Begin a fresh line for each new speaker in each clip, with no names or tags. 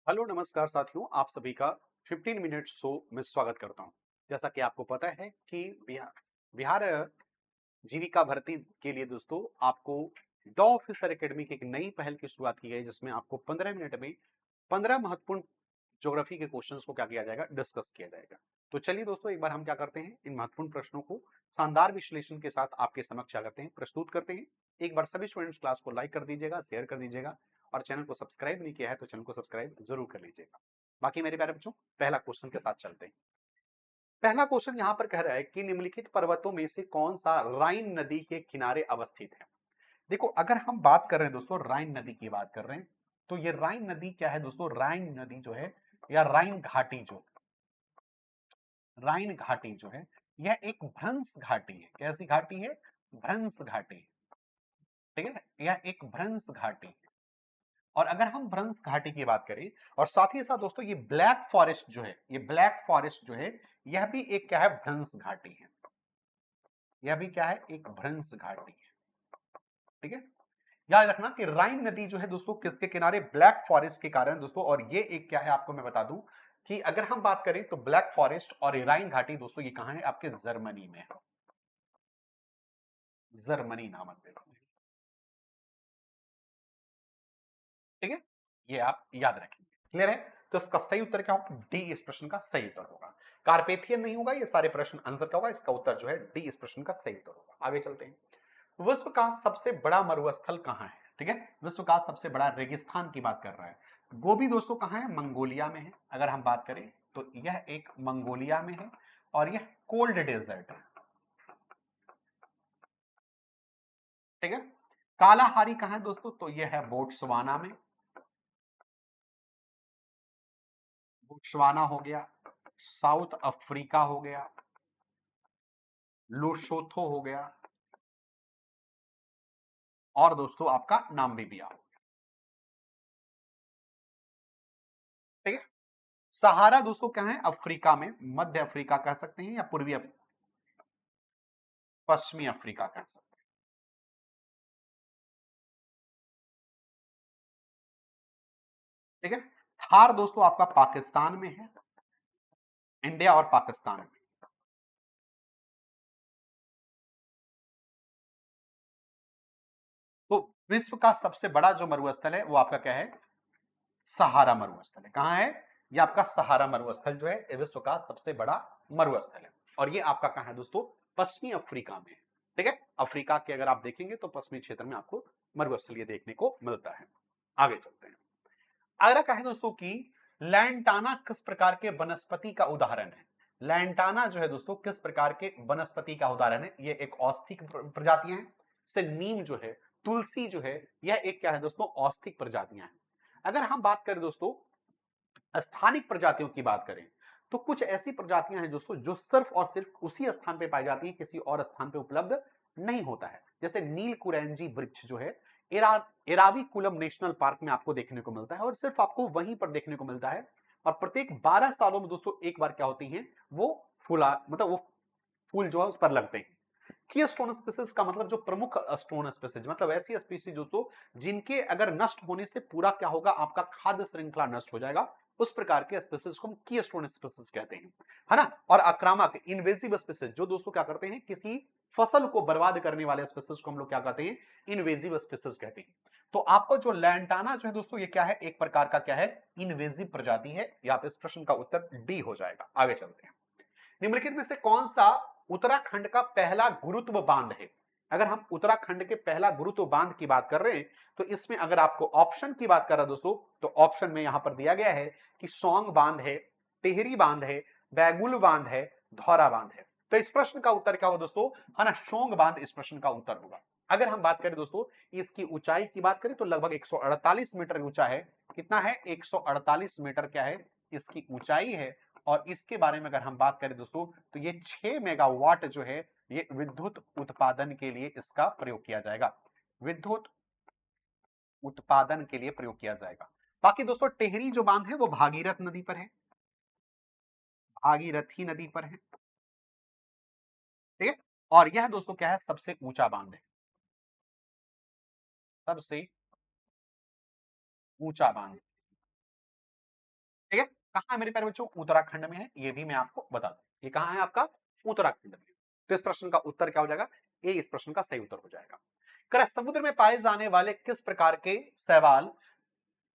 Hello नमस्कार साथियों, आप सभी का 15 मिनट शो में स्वागत करता हूं। जैसा कि आपको पता है कि बिहार बिहार जीविका भर्ती के लिए दोस्तों आपको द ऑफिसर एकेडमी की एक नई पहल की शुरुआत की है, जिसमें आपको 15 मिनट में 15 महत्वपूर्ण ज्योग्राफी के क्वेश्चंस को क्या किया जाएगा, डिस्कस किया जाएगा। तो चलिए दोस्तों, एक बार हम क्या करते हैं, इन महत्वपूर्ण प्रश्नों को शानदार विश्लेषण के साथ आपके समक्ष क्या करते हैं, प्रस्तुत करते हैं। एक बार सभी स्टूडेंट्स क्लास को लाइक कर दीजिएगा, शेयर कर दीजिएगा और चैनल को सब्सक्राइब नहीं किया है तो चैनल को सब्सक्राइब जरूर कर लीजिएगा। बाकी मेरे प्यारे बच्चों, पहला क्वेश्चन के साथ चलते हैं। पहला क्वेश्चन यहाँ पर कह रहा है कि निम्नलिखित पर्वतों में से कौन सा राइन नदी के किनारे अवस्थित है। देखो, अगर हम बात कर रहे हैं दोस्तों, राइन नदी की बात कर रहे हैं, तो ये राइन नदी क्या है दोस्तों, राइन नदी जो है या राइन घाटी जो है, यह एक भ्रंश घाटी है। कैसी घाटी है? भ्रंश घाटी। ठीक है, यह एक भ्रंश घाटी। और अगर हम भ्रंश घाटी की बात करें, और साथ ही साथ दोस्तों ये ब्लैक फॉरेस्ट जो है, ये ब्लैक फॉरेस्ट जो है, यह भी एक क्या है, भ्रंश घाटी है। यह भी क्या है, एक भ्रंश घाटी है। ठीक है, याद रखना कि राइन नदी जो है दोस्तों किसके किनारे, ब्लैक फॉरेस्ट के कारण दोस्तों। और ये एक क्या है, आपको मैं बता दूं कि अगर हम बात करें तो ब्लैक फॉरेस्ट और राइन घाटी दोस्तों ये कहां है, आपके जर्मनी में है। जर्मनी नामक देश में। ठीक है, ये आप याद रखेंगे। क्लियर है? तो इसका सही उत्तर क्या होगा, डी इस प्रश्न का सही उत्तर होगा। कार्पेथियन नहीं होगा, ये सारे प्रश्न आंसर क्या होगा, इसका उत्तर जो है डी इस प्रश्न का सही उत्तर होगा। आगे चलते हैं। विश्व का सबसे बड़ा मरुस्थल कहां है? ठीक है, विश्व का सबसे बड़ा रेगिस्तान की बात कर रहा है। गोबी दोस्तों कहां है, मंगोलिया में है। अगर हम बात करें तो यह एक मंगोलिया में है और यह कोल्ड डेजर्ट है। ठीक है, कालाहारी कहां है दोस्तों, तो यह है बोट्सवाना में। बोट्सवाना हो गया, साउथ अफ्रीका हो गया, लोसोथो हो गया, और दोस्तों आपका नामीबिया हो गया। ठीक है, सहारा दोस्तों क्या है, अफ्रीका में, मध्य अफ्रीका कह सकते हैं या पश्चिमी अफ्रीका कह सकते हैं। ठीक है, थार दोस्तों आपका पाकिस्तान में है, इंडिया और पाकिस्तान में। तो विश्व का सबसे बड़ा जो मरुस्थल है वो आपका क्या है, सहारा मरुस्थल है। कहां है? ये आपका सहारा मरुस्थल जो है, ये विश्व का सबसे बड़ा मरुस्थल है। और ये आपका कहां है दोस्तों, पश्चिमी अफ्रीका में। ठीक है, अफ्रीका के अगर आप देखेंगे तो पश्चिमी क्षेत्र में आपको मरुस्थल ये देखने को मिलता है। आगे चलते हैं। अगला कहा है दोस्तों कि लैंटाना किस प्रकार के वनस्पति का उदाहरण है। लैंटाना जो है दोस्तों किस प्रकार के वनस्पति का उदाहरण है, ये एक औषधिक प्रजातियां हैं। से नीम जो है, तुलसी जो है, यह एक क्या है दोस्तों, औषधिक प्रजातियां हैं। अगर हम बात करें दोस्तों स्थानिक प्रजातियों की बात करें, तो कुछ ऐसी प्रजातियां हैं दोस्तों जो सिर्फ और सिर्फ उसी स्थान पे पाई जाती है, किसी और स्थान पे उपलब्ध नहीं होता है। जैसे नील कुरैंजी वृक्ष जो है, एराविकुलम नेशनल पार्क में आपको देखने को मिलता है और सिर्फ आपको वहीं पर देखने को मिलता है। और प्रत्येक 12 सालों में दोस्तों एक बार क्या होती है, वो फूला मतलब वो फूल जो है उस पर लगते हैं। की स्टोन स्पीसीज का मतलब जो प्रमुख स्टोन स्पीसीज, मतलब ऐसी स्पीसीज दोस्तों जिनके अगर नष्ट होने से पूरा क्या होगा, आपका खाद्य श्रृंखला नष्ट हो जाएगा, उस प्रकार के स्पीसीज को हम की स्टोन स्पीसीज कहते हैं, है ना। और आक्रामक इन्वेजिव स्पीसीज जो दोस्तों क्या करते हैं, किसी फसल को बर्बाद करने वाले स्पीसीज को हम लोग क्या कहते हैं, इन्वेजिव स्पीसीज कहते हैं। तो आपको जो लैंटाना जो है दोस्तों, ये क्या है, एक प्रकार का क्या है, इन्वेजिव प्रजाति है। यहाँ पे इस प्रश्न का उत्तर डी हो जाएगा। आगे चलते हैं। निम्नलिखित में से कौन सा उत्तराखंड का पहला गुरुत्व बांध है। अगर हम उत्तराखंड के पहला गुरुत्व बांध की बात कर रहे हैं, तो इसमें अगर आपको ऑप्शन की बात कर रहा दोस्तों, तो ऑप्शन में यहां पर दिया गया है कि सौंग बांध है, टिहरी बांध है, बैगुल बांध है, धौरा बांध है। तो इस प्रश्न का उत्तर क्या होगा दोस्तों, है ना, सौंग बांध इस प्रश्न का उत्तर होगा। अगर हम बात करें दोस्तों इसकी ऊंचाई की बात करें, तो लगभग 148 मीटर ऊंचा है। कितना है, 148 मीटर क्या है, इसकी ऊंचाई है। और इसके बारे में अगर हम बात करें दोस्तों, तो ये 6 मेगावाट जो है, ये विद्युत उत्पादन के लिए इसका प्रयोग किया जाएगा। विद्युत उत्पादन के लिए प्रयोग किया जाएगा। बाकी दोस्तों टेहरी जो बांध है वो भागीरथ नदी पर है, भागीरथी नदी पर है। ठीक है, और यह दोस्तों क्या है, सबसे ऊंचा बांध है, सबसे ऊंचा बांध। ठीक है, कहाँ है मेरे प्यारे बच्चों? उत्तराखंड में है, ये भी मैं आपको बता दूं। ये कहाँ है आपका? उत्तराखंड में। तो इस प्रश्न का उत्तर क्या हो जाएगा? ए इस प्रश्न का सही उत्तर हो जाएगा। कर समुद्र में पाए जाने वाले किस प्रकार के शैवाल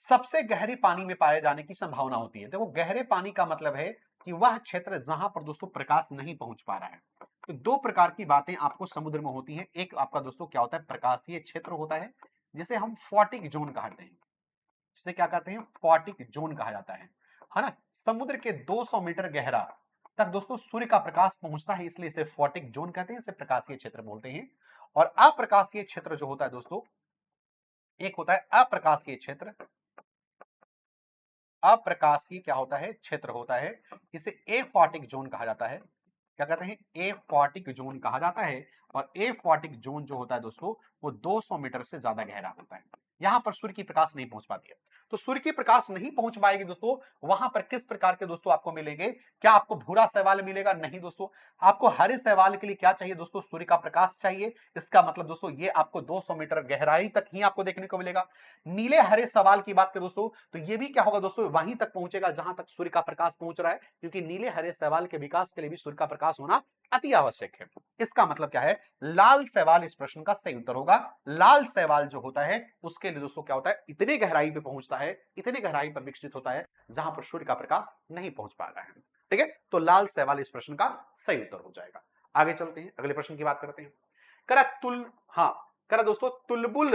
सबसे गहरी पानी में पाए जाने की संभावना होती है? देखो, गहरे पानी का मतलब है कि वह क्षेत्र जहां पर दोस्तों प्रकाश नहीं पहुंच पा रहा है। तो दो प्रकार की बातें आपको समुद्र में होती हैं। एक आपका दोस्तों क्या होता है? प्रकाशीय क्षेत्र होता है, जिसे हम फॉटिक जोन कहते हैं। जिसे क्या कहते हैं? फॉटिक जोन कहा जाता है ना। समुद्र के 200 मीटर गहरा तक दोस्तों सूर्य का प्रकाश पहुंचता है, इसलिए इसे फॉटिक जोन कहते हैं, इसे प्रकाशीय क्षेत्र बोलते हैं। और अप्रकाशीय क्षेत्र जो होता है दोस्तों, एक होता है अप्रकाशीय क्षेत्र। अप्रकाशीय क्या होता है? क्षेत्र होता है, इसे एफॉटिक जोन कहा जाता है। क्या कहते हैं? एफॉटिक जोन कहा जाता है। और एफॉटिक जोन जो होता है दोस्तों, वो 200 मीटर से ज्यादा गहरा होता है। यहां पर सूर्य की प्रकाश नहीं पहुंच पाती है। तो सूर्य की प्रकाश नहीं पहुंच पाएगी दोस्तों, वहां पर किस प्रकार के दोस्तों आपको मिलेंगे? क्या आपको भूरा शैवाल मिलेगा? नहीं दोस्तों, आपको हरे शैवाल के लिए क्या चाहिए दोस्तों? सूर्य का प्रकाश चाहिए। इसका मतलब दोस्तों ये आपको 200 मीटर गहराई तक ही आपको देखने को मिलेगा। नीले हरे शैवाल की बात करें दोस्तों, तो ये भी क्या होगा दोस्तों? वहीं तक पहुंचेगा जहां तक सूर्य का प्रकाश पहुंच रहा है, क्योंकि नीले हरे शैवाल के विकास के लिए भी सूर्य का प्रकाश होना अति आवश्यक है। इसका मतलब क्या है? लाल शैवाल इस प्रश्न का सही उत्तर होगा। लाल शैवाल जो होता है उसके लिए दोस्तों क्या होता है? इतनी गहराई पे पहुंचता है, इतनी गहराई पर विकसित होता है जहां पर सूर्य का प्रकाश नहीं पहुंच पा रहा है। ठीक है, तो लाल शैवाल इस प्रश्न का सही उत्तर हो जाएगा। आगे चलते हैं, अगले प्रश्न की बात करते हैं। करा तुल हाँ करा दोस्तों, तुलबुल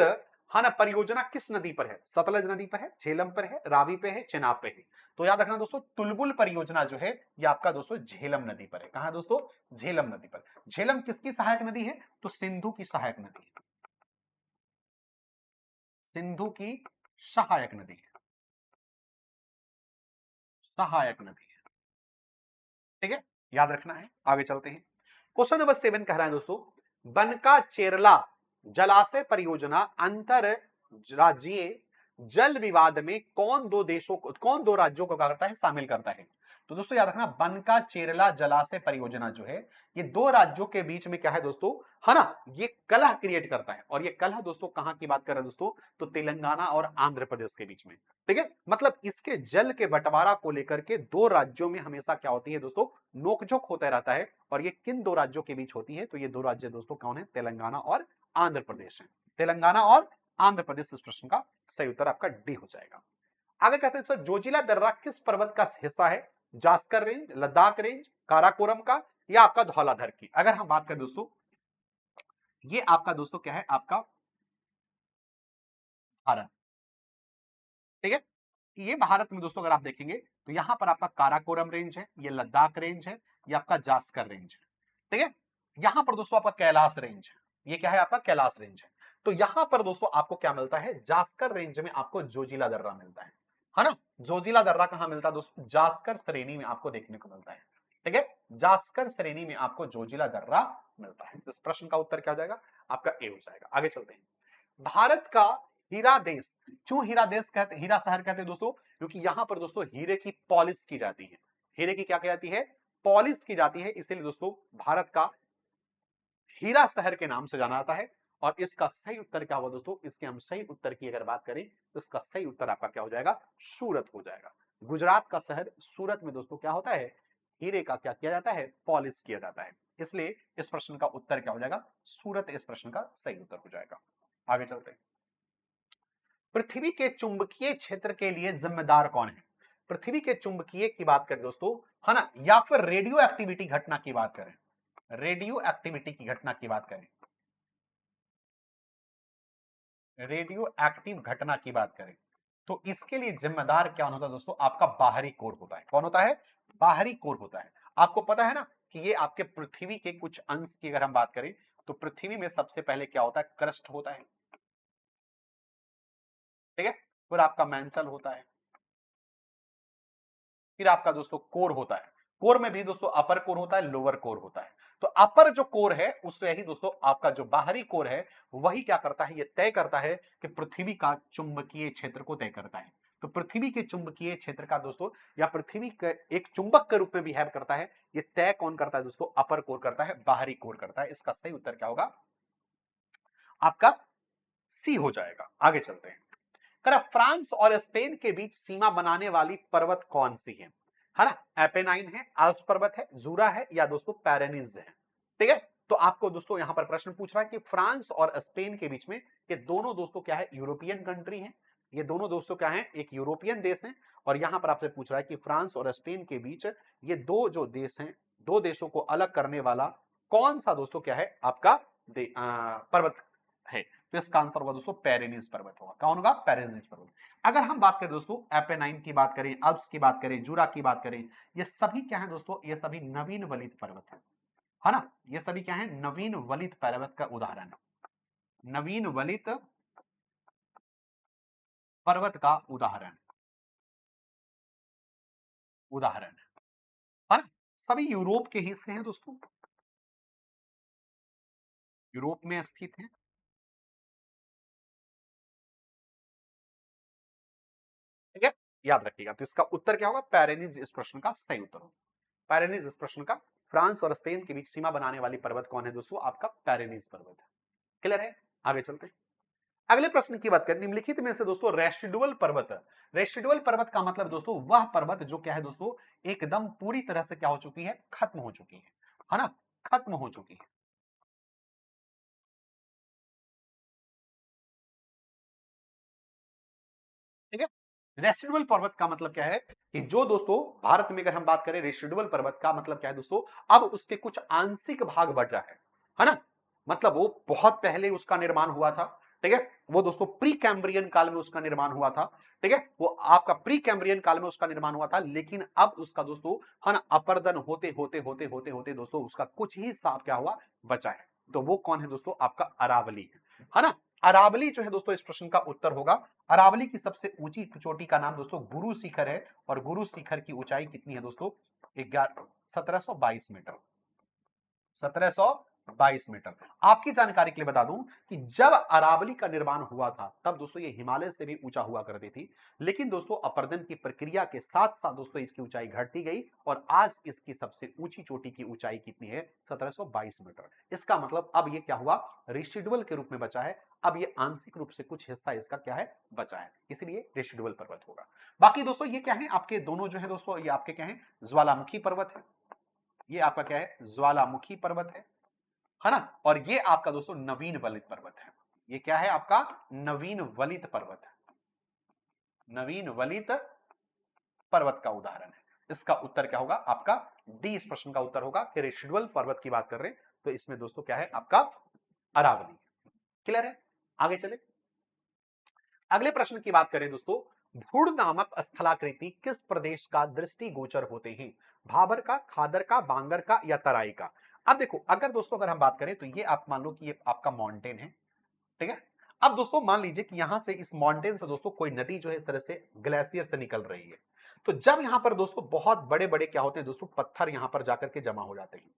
हाँ ना परियोजना किस नदी पर है? सतलज नदी पर है, झेलम पर है, रावी पे है, चेनाब पे है? तो याद रखना दोस्तों, तुलबुल परियोजना जो है ये आपका दोस्तों झेलम नदी पर है। कहां दोस्तों? झेलम नदी पर। झेलम किसकी सहायक नदी है? तो सिंधु की सहायक नदी है। सिंधु की सहायक नदी है, सहायक नदी है। ठीक है, याद रखना है। आगे चलते हैं। क्वेश्चन नंबर 7 कह रहा है दोस्तों, बनका चेरला जलाशय परियोजना अंतर राज्यीय जल विवाद में कौन दो राज्यों को क्या करता है? शामिल करता है। तो दोस्तों याद रखना, बनका चेरला जलाशय परियोजना जो है ये दो राज्यों के बीच में क्या है दोस्तों, है ना, ये कलह क्रिएट करता है। और ये कलह दोस्तों कहां की बात कर रहे हैं दोस्तों? तो तेलंगाना और आंध्र प्रदेश के बीच में। ठीक है, मतलब इसके जल के बंटवारा को लेकर के दो राज्यों में हमेशा क्या होती है दोस्तों? नोकझोंक होता रहता है। और ये किन दो राज्यों के बीच होती है? तो ये दो राज्य दोस्तों कौन है? तेलंगाना और आंध्र प्रदेश है। तेलंगाना और आंध्र प्रदेश, इस प्रश्न का सही उत्तर आपका डी हो जाएगा। आगे कहते हैं सर, जोजिला दर्रा किस पर्वत का हिस्सा है? जास्कर रेंज, लद्दाख रेंज, काराकोरम का, या आपका धौलाधर की? अगर हम बात करें दोस्तों, ये आपका दोस्तों क्या है? आपका भारत। ठीक है, ये भारत में दोस्तों अगर आप देखेंगे तो यहां पर आपका काराकोरम रेंज है, ये लद्दाख रेंज है, ये आपका जास्कर रेंज है। ठीक है, यहां पर दोस्तों आपका कैलाश रेंज है। ये क्या है? आपका कैलाश रेंज है। तो यहां पर दोस्तों आपको क्या मिलता है? जास्कर रेंज में आपको जोजिला दर्रा मिलता है ना। जोजिला दर्रा कहां मिलता है दोस्तों? जास्कर श्रेणी में आपको देखने को मिलता है। ठीक है, जास्कर श्रेणी में आपको जोजिला दर्रा मिलता है। इस प्रश्न का उत्तर क्या हो जाएगा? आपका ए हो जाएगा। आगे चलते हैं। भारत का हीरा देश क्यों हीरा देश कहते, हीरा शहर कहते हैं दोस्तों? क्योंकि यहां पर दोस्तों हीरे की पॉलिश की जाती है। हीरे की क्या की जाती है? पॉलिश की जाती है। इसीलिए दोस्तों भारत का हीरा शहर के नाम से जाना जाता है। और इसका सही उत्तर क्या हुआ दोस्तों? इसके हम सही उत्तर की अगर बात करें तो इसका सही उत्तर आपका क्या हो जाएगा? सूरत हो जाएगा। गुजरात का शहर सूरत में दोस्तों क्या होता है? हीरे का क्या किया जाता है? पॉलिश किया जाता है। इसलिए इस प्रश्न का उत्तर क्या हो जाएगा? सूरत इस प्रश्न का सही उत्तर हो जाएगा। आगे चलते हैं। पृथ्वी के चुंबकीय क्षेत्र के लिए जिम्मेदार कौन है? पृथ्वी के चुंबकीय की बात करें दोस्तों, है ना, या फिर रेडियो एक्टिविटी घटना की बात करें, रेडियो एक्टिविटी की घटना की बात करें, रेडियो एक्टिव घटना की बात करें, तो इसके लिए जिम्मेदार क्या होता है दोस्तों? आपका बाहरी कोर होता है। कौन होता है? बाहरी कोर होता है। आपको पता है ना कि ये आपके पृथ्वी के कुछ अंश की अगर हम बात करें तो पृथ्वी में सबसे पहले क्या होता है? क्रस्ट होता है। ठीक है, फिर आपका मैंसल होता है, फिर आपका दोस्तों कोर होता है। कोर में भी दोस्तों अपर कोर होता है, लोअर कोर होता है। तो अपर जो कोर है उससे ही दोस्तों आपका जो बाहरी कोर है वही क्या करता है? ये तय करता है कि पृथ्वी का चुंबकीय क्षेत्र को तय करता है। तो पृथ्वी के चुंबकीय क्षेत्र का दोस्तों, या पृथ्वी के एक चुंबक के रूप में बिहेव करता है, ये तय कौन करता है दोस्तों? अपर कोर करता है, बाहरी कोर करता है। इसका सही उत्तर क्या होगा? आपका सी हो जाएगा। आगे चलते हैं। कह रहा फ्रांस और स्पेन के बीच सीमा बनाने वाली पर्वत कौन सी है ना? एपेनाइन है, आल्प्स पर्वत है, जूरा है, या दोस्तों पेरेनिज है। ठीक है, तो आपको दोस्तों यहां पर प्रश्न पूछ रहा है कि फ्रांस और स्पेन के बीच में, ये दोनों दोस्तों क्या है? यूरोपियन कंट्री है। ये दोनों दोस्तों क्या है? एक यूरोपियन देश है। और यहां पर आपसे पूछ रहा है कि फ्रांस और स्पेन के बीच ये दो जो देश हैं, दो देशों को अलग करने वाला कौन सा दोस्तों क्या है? आपका पर्वत है। तो इसका आंसर होगा दोस्तों पेरेनिस पर्वत होगा। कौन होगा? पेरेनिस पर्वत। अगर हम बात करें दोस्तों एपेनाइन की बात करें, अल्प्स की बात करें, जूरा की बात करें, ये सभी क्या है दोस्तों? ये सभी नवीन वलित पर्वत है ना? ये सभी क्या है? नवीन वलित पर्वत का उदाहरण, नवीन वलित पर्वत का उदाहरण उदाहरण है ना? सभी यूरोप के हिस्से हैं दोस्तों, यूरोप में स्थित हैं। ठीक है, याद रखिएगा। तो इसका उत्तर क्या होगा? पेरेनिस इस प्रश्न का सही उत्तर होगा। पेरेनिस इस प्रश्न का, फ्रांस और स्पेन के बीच सीमा बनाने वाली पर्वत कौन है दोस्तों? आपका पेरेनिस पर्वत है। क्लियर है? आगे चलते हैं। अगले प्रश्न की बात करें, निम्नलिखित में से दोस्तों रेसिडुअल पर्वत, रेसिडुअल पर्वत का मतलब दोस्तों वह पर्वत जो क्या है दोस्तों? एकदम पूरी तरह से क्या हो चुकी है? खत्म हो चुकी है ना? खत्म हो चुकी है। ठीक है, रेसिडुअल पर्वत का मतलब क्या है? कि जो दोस्तों भारत में अगर हम बात करें रेसिडुअल पर्वत का मतलब क्या है दोस्तों? अब उसके कुछ आंशिक भाग बचा है ना? मतलब वो बहुत पहले उसका निर्माण हुआ था। ठीक है, वो दोस्तों प्री कैम्ब्रियन काल में उसका निर्माण हुआ था। ठीक है, वो आपका प्री कैम्ब्रियन काल में उसका निर्माण हुआ था, लेकिन अब उसका दोस्तों है ना अपर्दन होते होते होते होते होते दोस्तों उसका कुछ ही साफ क्या हुआ? बचा है। तो वो कौन है दोस्तों? आपका अरावली है ना? अरावली जो है दोस्तों इस प्रश्न का उत्तर होगा। अरावली की सबसे ऊंची चोटी का नाम दोस्तों गुरु शिखर है, और गुरु शिखर की ऊंचाई कितनी है दोस्तों? 1722 मीटर। 1722 मीटर। आपकी जानकारी के लिए बता दूं कि जब अरावली का निर्माण हुआ था तब दोस्तों ये हिमालय से भी ऊंचा हुआ करती थी, लेकिन दोस्तों अपर्दन की प्रक्रिया के साथ साथ दोस्तों इसकी ऊंचाई घटती गई, और आज इसकी सबसे ऊंची चोटी की ऊंचाई कितनी है? 1722 मीटर। इसका मतलब अब ये क्या हुआ? रेसिडुअल के रूप में बचा है। अब ये आंशिक रूप से कुछ हिस्सा इसका क्या है? बचा है, इसलिए रेसिडुअल पर्वत होगा। बाकी दोस्तों ये क्या है? आपके दोनों जो है दोस्तों, ये आपके क्या है? ज्वालामुखी पर्वत है। ये आपका क्या है? ज्वालामुखी पर्वत है ना? और ये आपका दोस्तों नवीन वलित पर्वत है। ये क्या है? आपका नवीन वलित पर्वत है, नवीन वलित पर्वत का उदाहरण है। इसका उत्तर क्या होगा? आपका डी इस प्रश्न का उत्तर होगा कि रेसिडुअल पर्वत की बात कर रहे हैं तो इसमें दोस्तों क्या है? आपका अरावली। क्लियर है? आगे चले। अगले प्रश्न की बात करें दोस्तों, भूड़ नामक स्थलाकृति किस प्रदेश का दृष्टिगोचर होते हैं? भाबर का, खादर का, बांगर का, या तराई का? अब देखो, अगर दोस्तों अगर हम बात करें तो ये आप मान लो कि ये आपका माउंटेन है। ठीक है, अब दोस्तों मान लीजिए कि यहां से इस माउंटेन से दोस्तों कोई नदी जो है इस तरह से ग्लेशियर से निकल रही है। तो जब यहां पर दोस्तों बहुत बड़े बड़े क्या होते हैं दोस्तों? पत्थर यहां पर जाकर के जमा हो जाते हैं।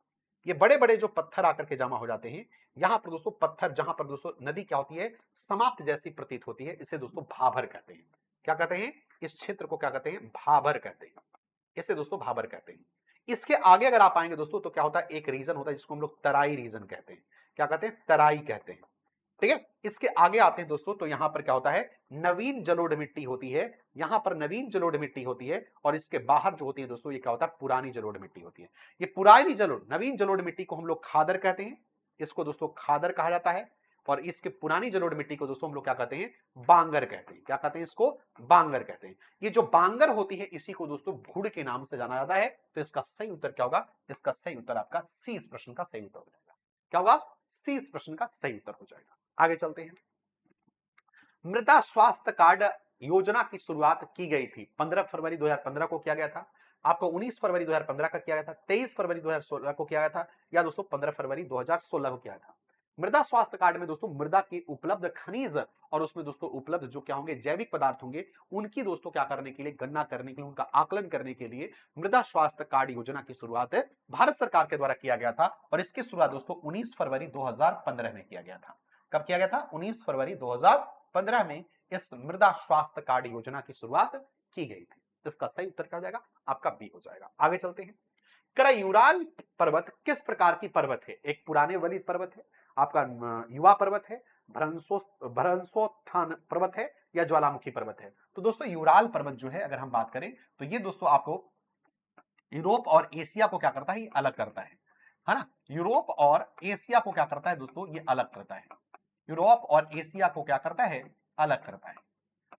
ये बड़े बड़े जो पत्थर आकर के जमा हो जाते हैं, यहां पर दोस्तों पत्थर जहां पर दोस्तों नदी क्या होती है? समाप्त जैसी प्रतीत होती है, इसे दोस्तों भाबर कहते हैं। क्या कहते हैं? इस क्षेत्र को क्या कहते हैं? भाबर कहते हैं। इसे दोस्तों भाबर कहते हैं। इसके आगे अगर आप आएंगे दोस्तों तो क्या होता है? एक रीजन होता है जिसको हम लोग तराई रीजन कहते हैं। क्या कहते हैं? तराई कहते हैं। ठीक है, इसके आगे आते हैं दोस्तों तो यहां पर क्या होता है? नवीन जलोढ़ मिट्टी होती है। यहां पर नवीन जलोढ़ मिट्टी होती है, और इसके बाहर जो होती है दोस्तों ये क्या होता है? पुरानी जलोढ़ मिट्टी होती है। ये पुरानी जलोढ़, नवीन जलोढ़ मिट्टी को हम लोग खादर कहते हैं। इसको दोस्तों खादर कहा जाता है। और इसके पुरानी जलोढ़ मिट्टी को दोस्तों हम लोग क्या कहते हैं? बांगर कहते हैं। क्या कहते हैं इसको? बांगर कहते हैं। ये जो बांगर होती है इसी को दोस्तों भूड़ के नाम से जाना जाता है। तो इसका सही उत्तर क्या होगा? इसका सही उत्तर आपका सी इस प्रश्न का सही उत्तर हो जाएगा। क्या होगा? सी इस प्रश्न का सही उत्तर हो जाएगा। आगे चलते हैं। मृदा स्वास्थ्य कार्ड योजना की शुरुआत की गई थी 15 फरवरी 2015 को किया गया था, आपको 19 फरवरी 2015 का किया गया था, 23 फरवरी 2016 को किया गया था, या दोस्तों 15 फरवरी 2016 को किया था। मृदा स्वास्थ्य कार्ड में दोस्तों मृदा की उपलब्ध खनिज और उसमें दोस्तों उपलब्ध जो क्या होंगे? जैविक पदार्थ होंगे, उनकी दोस्तों क्या करने के लिए? गणना करने के लिए, उनका आकलन करने के लिए मृदा स्वास्थ्य कार्ड योजना की शुरुआत भारत सरकार के द्वारा किया गया था। और इसकी शुरुआत दोस्तों 19 फरवरी 2015 में किया गया था। कब किया गया था? 19 फरवरी 2015 में इस मृदा स्वास्थ्य कार्ड योजना की शुरुआत की गई थी। इसका सही उत्तर क्या हो जाएगा? आपका बी हो जाएगा। आगे चलते हैं। करायूराल पर्वत किस प्रकार की पर्वत है? एक पुराने वलित पर्वत है, आपका युवा पर्वत है, भ्रंशोत्थान पर्वत है, या ज्वालामुखी पर्वत है? तो दोस्तों यूराल पर्वत जो है अगर हम बात करें तो ये दोस्तों आपको यूरोप और एशिया को क्या करता है, ये अलग करता है ना। यूरोप और एशिया को क्या करता है दोस्तों, ये अलग करता है। यूरोप और एशिया को क्या करता है, अलग करता है।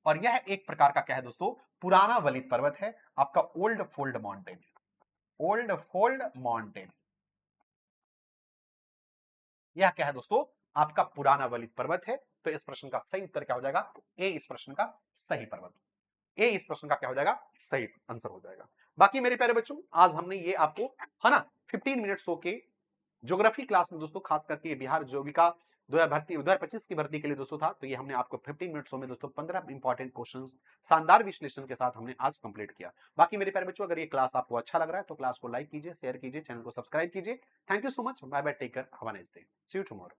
और यह एक प्रकार का क्या है दोस्तों, पुराना वलित पर्वत है, आपका old fold mountain. Old fold mountain यह क्या है दोस्तों, आपका पुराना वलित पर्वत है। तो इस प्रश्न का सही उत्तर क्या हो जाएगा, ए इस प्रश्न का सही पर्वत, ए इस प्रश्न का क्या हो जाएगा, सही आंसर हो जाएगा। बाकी मेरे प्यारे बच्चों आज हमने ये आपको है ना 15 मिनट सो के ज्योग्राफी क्लास में दोस्तों खास करके बिहार जीविका 2025 की भर्ती के लिए दोस्तों था। तो ये हमने आपको 15 मिनट्स में दोस्तों 15 इंपॉर्टेंट क्वेश्चंस शानदार विश्लेषण के साथ हमने आज कंप्लीट किया। बाकी मेरे प्यारे बच्चों अगर ये क्लास आपको अच्छा लग रहा है तो क्लास को लाइक कीजिए, शेयर कीजिए, चैनल को सब्सक्राइब कीजिए। Thank you so much, bye bye, take care, have a nice day, see you tomorrow.